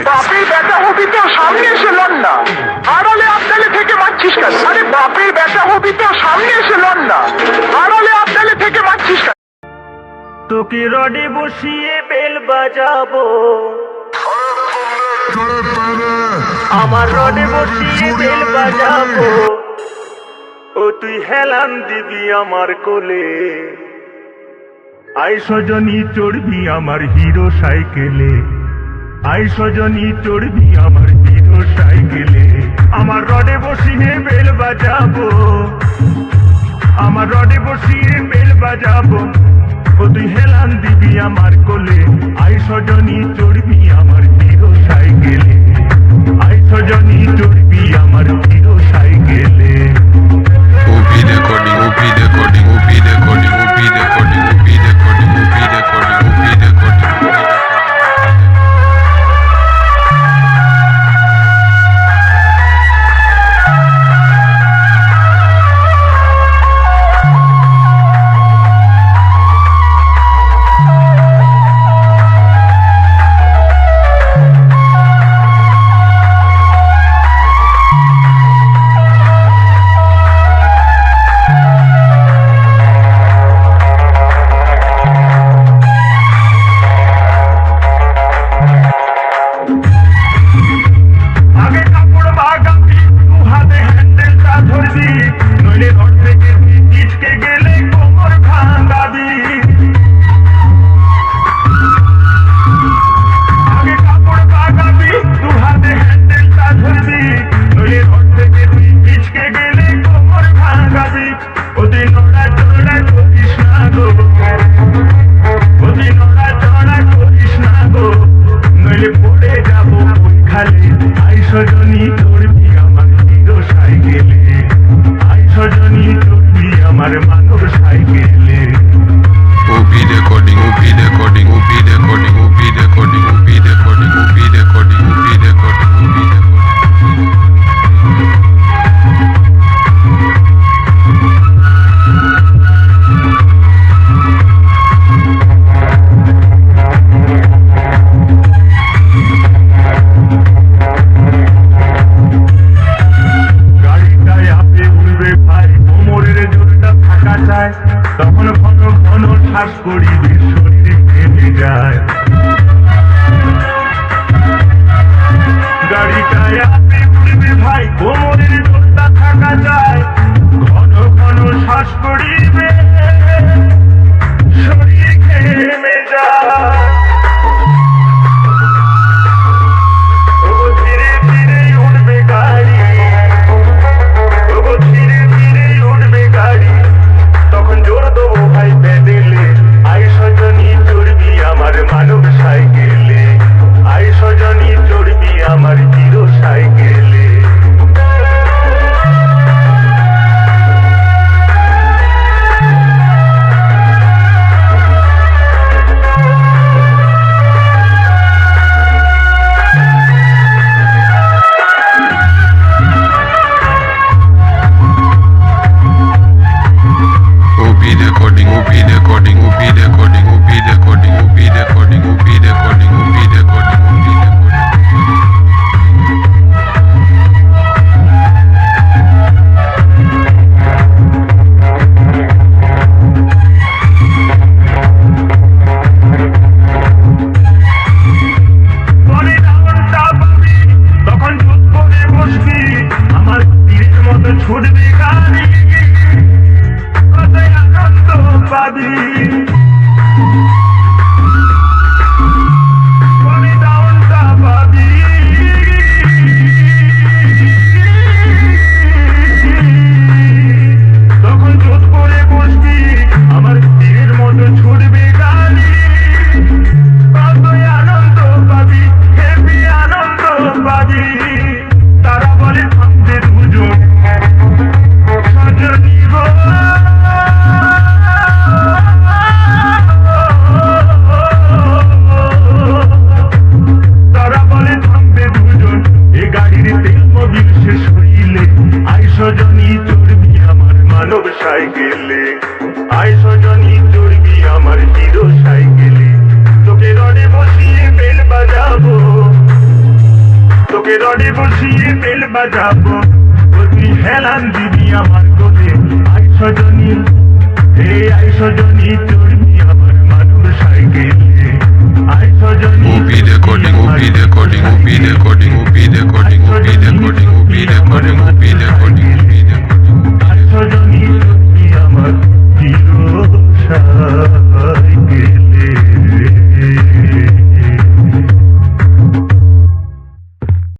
বাপের বেটা হবি তো সামনে এসে লন না, আড়ালে আবদালে থেকে মারছিস কেন? আরে বাপের বেটা হবি তো সামনে এসে লন না, আড়ালে আবদালে থেকে মারছিস কেন? তোকে রডে বসিয়ে বেল বাজাবো, আমার রডে বসিয়ে বেল বাজাবো, ও তুই হেলান দিবি আমার কোলে, আই সজনী চড়বি আমার হিরো সাইকেলে, আই সজনী চড়বি আমার হিরো সাইকেলে, আমার রডে বসিয়ে বেল বাজাবো, আমার রডে বসিয়ে বেল বাজাবো, ও তুই হেলান দিবি আমার কোলে, আই সজনী চড়বি আমার হিরো সাইকেলে, আই সজনী চড়বি আমার হিরো সাইকেলে। Ubi recording, Ubi recording, Ubi recording, Ubi recording, Ubi recording, Ubi recording, Ubi recording. আগে কাপড় বাগাবি, দু হাতে হ্যান্ডেলটা ধরবি, নইলে ঘর থেকে পিছকে গেলে কোমর ভাঙাবি। আগে কাপড় বাগাবি, দু হাতে হ্যান্ডেলটা ধরবি, নইলে ঘর থেকে পিছকে গেলে কোমর ভাঙাবি। ওদি নড়া চড়া করিস না গো, ওদি নড়া চড়া করিস না গো, নইলে পড়ে যাবো ওই খালে, আই সজনী চড়বি আমার হিরো সাইকেলে, আই সজনী চড়বি আমার মানব সাইকেলে। Ubi recording, Ubi recording, Ubi recording, Ubi recording, Ubi recording, Ubi recording, Ubi recording, Ubi recording. ঘরে বসিয়ে বেল বাজাবো ও তুই হেলান দিবি আমার কোলে